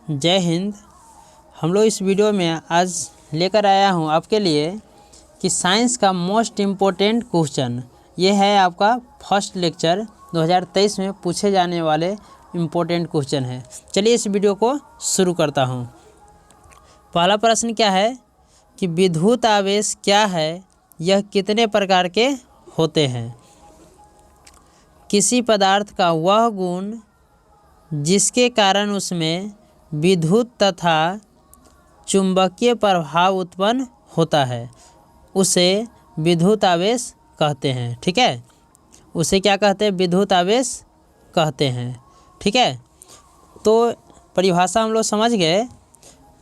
जय हिंद। हम लोग इस वीडियो में आज लेकर आया हूँ आपके लिए कि साइंस का मोस्ट इम्पोर्टेंट क्वेश्चन ये है। आपका फर्स्ट लेक्चर 2023 में पूछे जाने वाले इम्पोर्टेंट क्वेश्चन है। चलिए इस वीडियो को शुरू करता हूँ। पहला प्रश्न क्या है कि विद्युत आवेश क्या है, यह कितने प्रकार के होते हैं। किसी पदार्थ का वह गुण जिसके कारण उसमें विद्युत तथा चुंबकीय प्रभाव उत्पन्न होता है उसे विद्युत आवेश कहते हैं। ठीक है, उसे क्या कहते हैं? विद्युत आवेश कहते हैं। ठीक है, तो परिभाषा हम लोग समझ गए।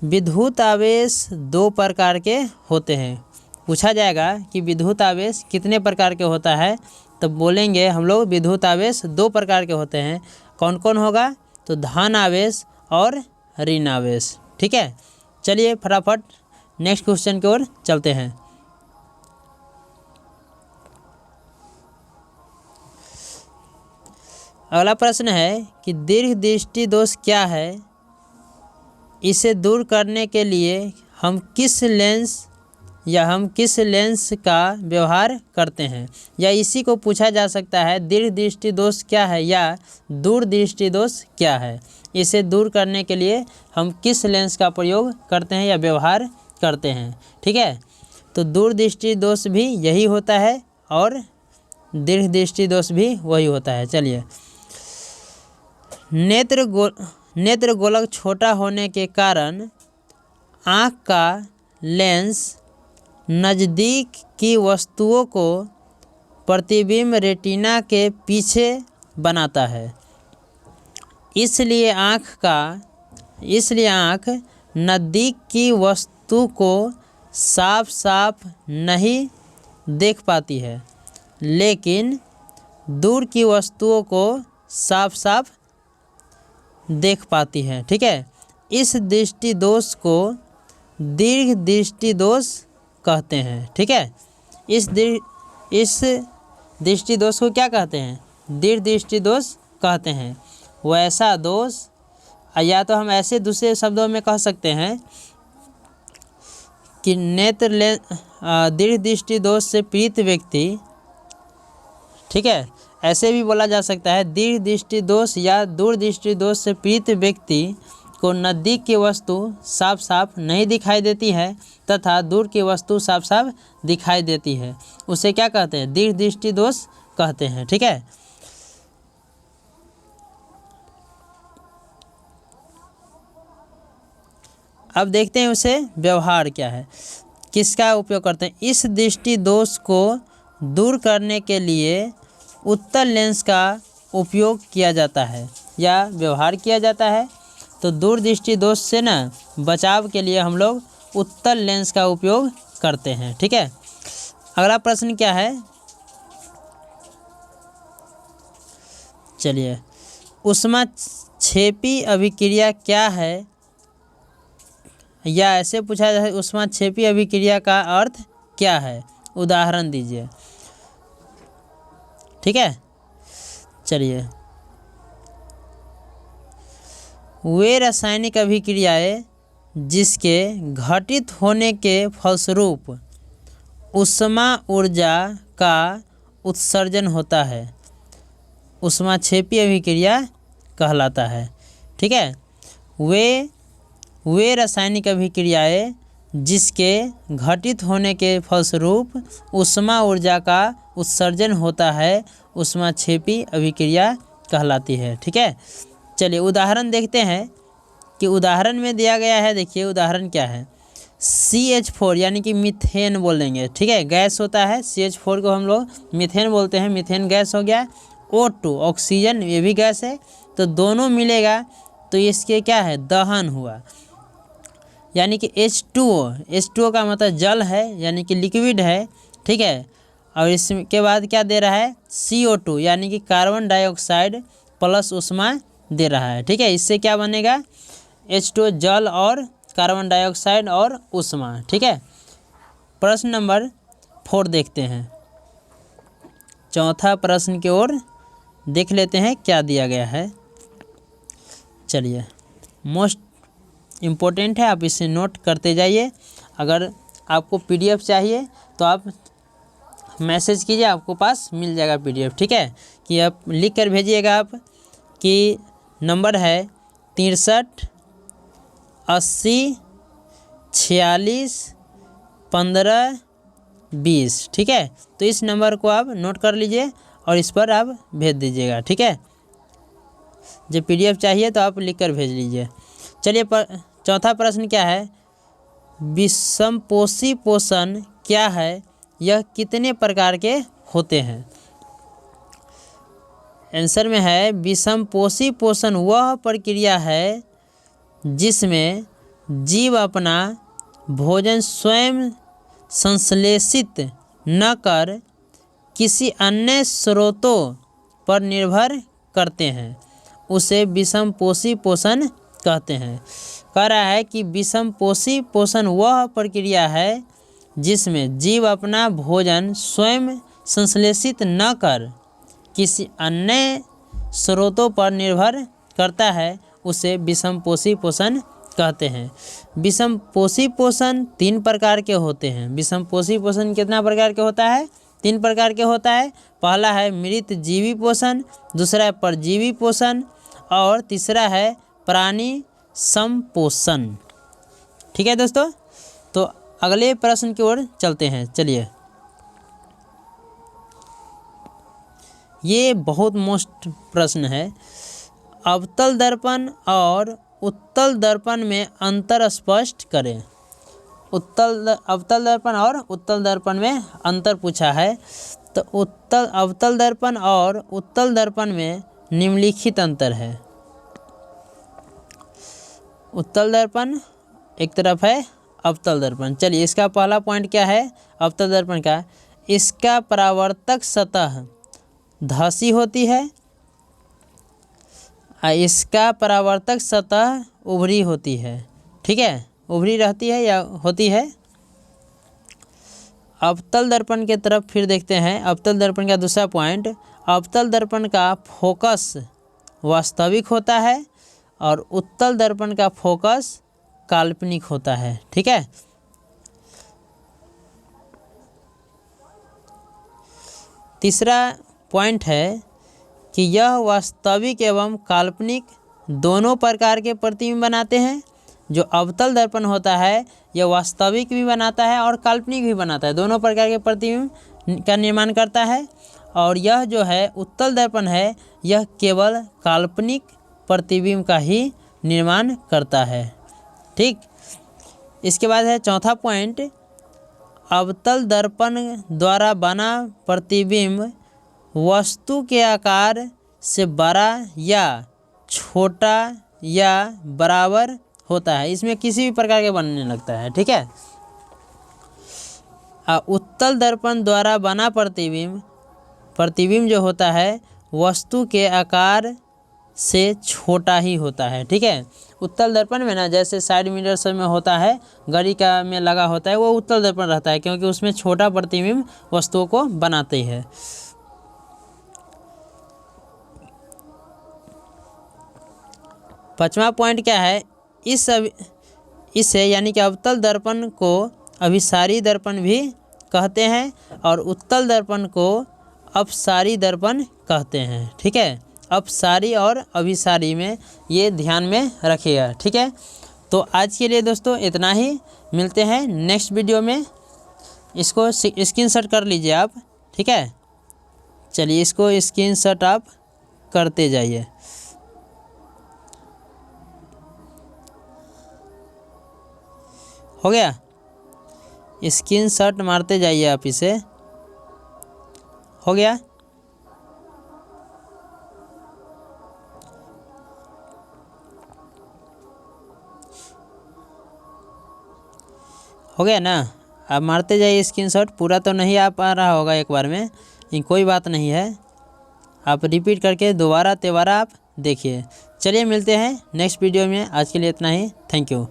विद्युत आवेश दो प्रकार के होते हैं। पूछा जाएगा कि विद्युत आवेश कितने प्रकार के होता है, तब बोलेंगे हम लोग विद्युत आवेश दो प्रकार के होते हैं। कौन कौन होगा? तो धन आवेश और ऋण आवेश। ठीक है, चलिए फटाफट नेक्स्ट क्वेश्चन की ओर चलते हैं। अगला प्रश्न है कि दीर्घ दृष्टि दोष क्या है, इसे दूर करने के लिए हम किस लेंस का व्यवहार करते हैं। या इसी को पूछा जा सकता है, दीर्घ दृष्टि दोष क्या है या दूर दृष्टि दोष क्या है, इसे दूर करने के लिए हम किस लेंस का प्रयोग करते हैं या व्यवहार करते हैं। ठीक है, तो दूर दृष्टि दोष भी यही होता है और दीर्घ दृष्टि दोष भी वही होता है। चलिए, नेत्र गोलक छोटा होने के कारण आँख का लेंस नज़दीक की वस्तुओं को प्रतिबिंब रेटिना के पीछे बनाता है। इसलिए आँख नज़दीक की वस्तु को साफ साफ नहीं देख पाती है, लेकिन दूर की वस्तुओं को साफ साफ देख पाती है। ठीक है, इस दृष्टि दोष को दीर्घ दृष्टि दोष कहते हैं। ठीक है, इस दृष्टि दोष को क्या कहते हैं? दीर्घ दृष्टि दोष कहते हैं। वैसा दोष, या तो हम ऐसे दूसरे शब्दों में कह सकते हैं कि दीर्घ दृष्टि दोष से पीड़ित व्यक्ति, ठीक है, ऐसे भी बोला जा सकता है, दीर्घ दृष्टि दोष या दूर दृष्टि दोष से पीड़ित व्यक्ति को नज़दीक की वस्तु साफ साफ नहीं दिखाई देती है तथा दूर की वस्तु साफ साफ दिखाई देती है, उसे क्या कहते हैं? दीर्घ दृष्टि दोष कहते हैं। ठीक है, अब देखते हैं उसे व्यवहार क्या है, किसका उपयोग करते हैं। इस दृष्टि दोष को दूर करने के लिए उत्तल लेंस का उपयोग किया जाता है या व्यवहार किया जाता है। तो दूर दृष्टि दोष से ना बचाव के लिए हम लोग उत्तल लेंस का उपयोग करते हैं। ठीक है, अगला प्रश्न क्या है? चलिए, ऊष्माक्षेपी अभिक्रिया क्या है, या ऐसे पूछा जाए ऊष्माक्षेपी अभिक्रिया का अर्थ क्या है, उदाहरण दीजिए। ठीक है, चलिए, वे रासायनिक अभिक्रियाएं जिसके घटित होने के फलस्वरूप ऊष्मा ऊर्जा का उत्सर्जन होता है, ऊष्माक्षेपी अभिक्रिया कहलाता है। ठीक है, वे रासायनिक अभिक्रियाएं जिसके घटित होने के फलस्वरूप ऊष्मा ऊर्जा का उत्सर्जन होता है, ऊष्माक्षेपी अभिक्रिया कहलाती है। ठीक है, चलिए उदाहरण देखते हैं कि उदाहरण में दिया गया है। देखिए उदाहरण क्या है, CH4 यानी कि मीथेन बोलेंगे। ठीक है, गैस होता है, CH4 को हम लोग मीथेन बोलते हैं, मीथेन गैस हो गया। O2 ऑक्सीजन, ये भी गैस है, तो दोनों मिलेगा तो इसके क्या है? दहन हुआ, यानी कि H2O का मतलब जल है, यानी कि लिक्विड है। ठीक है, और इसके बाद क्या दे रहा है? CO2 यानी कि कार्बन डाइऑक्साइड प्लस ऊष्मा दे रहा है। ठीक है, इससे क्या बनेगा? H2O जल और कार्बन डाइऑक्साइड और ऊष्मा। ठीक है, प्रश्न नंबर 4 देखते हैं। चौथा प्रश्न की ओर देख लेते हैं क्या दिया गया है। चलिए, मोस्ट इम्पोर्टेंट है, आप इसे नोट करते जाइए। अगर आपको पीडीएफ चाहिए तो आप मैसेज कीजिए, आपको पास मिल जाएगा पीडीएफ, ठीक है। कि आप लिख कर भेजिएगा आप कि नंबर है 63 80 46 15 20, ठीक है। तो इस नंबर को आप नोट कर लीजिए और इस पर आप भेज दीजिएगा, ठीक है। जब पीडीएफ चाहिए तो आप लिख कर भेज लीजिए। चलिए चौथा प्रश्न क्या है, विषमपोषी पोषण क्या है, यह कितने प्रकार के होते हैं। आंसर में है विषमपोषी पोषण वह प्रक्रिया है जिसमें जीव अपना भोजन स्वयं संश्लेषित न कर किसी अन्य स्रोतों पर निर्भर करते हैं, उसे विषमपोषी पोषण कहते हैं। कह रहा है कि विषमपोषी पोषण वह प्रक्रिया है जिसमें जीव अपना भोजन स्वयं संश्लेषित न कर किसी अन्य स्रोतों पर निर्भर करता है, उसे विषमपोषी पोषण कहते हैं। विषमपोषी पोषण 3 प्रकार के होते हैं। विषमपोषी पोषण कितना प्रकार के होता है? 3 प्रकार के होता है। पहला है मृत जीवी पोषण, दूसरा है परजीवी पोषण और तीसरा है प्राणी संपोषण, ठीक है दोस्तों। तो अगले प्रश्न की ओर चलते हैं। चलिए, ये बहुत मोस्ट प्रश्न है। अवतल दर्पण और उत्तल दर्पण में अंतर स्पष्ट करें। अवतल दर्पण और उत्तल दर्पण में अंतर पूछा है। तो अवतल दर्पण और उत्तल दर्पण में निम्नलिखित अंतर है। उत्तल दर्पण एक तरफ है, अवतल दर्पण। चलिए, इसका पहला पॉइंट क्या है अवतल दर्पण का? इसका परावर्तक सतह धसी होती है, इसका परावर्तक सतह उभरी होती है, ठीक है। उभरी रहती है या होती है। अवतल दर्पण के तरफ फिर देखते हैं। अवतल दर्पण का दूसरा पॉइंट, अवतल दर्पण का फोकस वास्तविक होता है और उत्तल दर्पण का फोकस काल्पनिक होता है, ठीक है। तीसरा पॉइंट है कि यह वास्तविक एवं काल्पनिक दोनों प्रकार के प्रतिबिंब बनाते हैं। जो अवतल दर्पण होता है यह वास्तविक भी बनाता है और काल्पनिक भी बनाता है, दोनों प्रकार के प्रतिबिंब का निर्माण करता है। और यह जो है उत्तल दर्पण है, यह केवल काल्पनिक प्रतिबिंब का ही निर्माण करता है, ठीक। इसके बाद है चौथा पॉइंट, अवतल दर्पण द्वारा बना प्रतिबिंब वस्तु के आकार से बड़ा या छोटा या बराबर होता है, इसमें किसी भी प्रकार के बनने लगता है, ठीक है। उत्तल दर्पण द्वारा बना प्रतिबिंब जो होता है वस्तु के आकार से छोटा ही होता है, ठीक है। उत्तल दर्पण में ना जैसे साइड मिरर सब में होता है, घड़ी का में लगा होता है, वो उत्तल दर्पण रहता है क्योंकि उसमें छोटा प्रतिबिंब वस्तुओं को बनाते हैं। पांचवा पॉइंट क्या है, इससे यानी कि अवतल दर्पण को अभिसारी दर्पण भी कहते हैं और उत्तल दर्पण को अपसारी दर्पण कहते हैं, ठीक है। अपसारी और अभिसारी में ये ध्यान में रखिएगा, ठीक है। तो आज के लिए दोस्तों इतना ही, मिलते हैं नेक्स्ट वीडियो में। इसको स्क्रीनशॉट कर लीजिए आप, ठीक है। चलिए, इसको स्क्रीनशॉट आप करते जाइए। हो गया, स्क्रीनशॉट मारते जाइए आप इसे। हो गया, हो गया ना। आप मारते जाइए स्क्रीनशॉट। पूरा तो नहीं आ पा रहा होगा एक बार में, लेकिन कोई बात नहीं है, आप रिपीट करके दोबारा आप देखिए। चलिए, मिलते हैं नेक्स्ट वीडियो में। आज के लिए इतना ही, थैंक यू।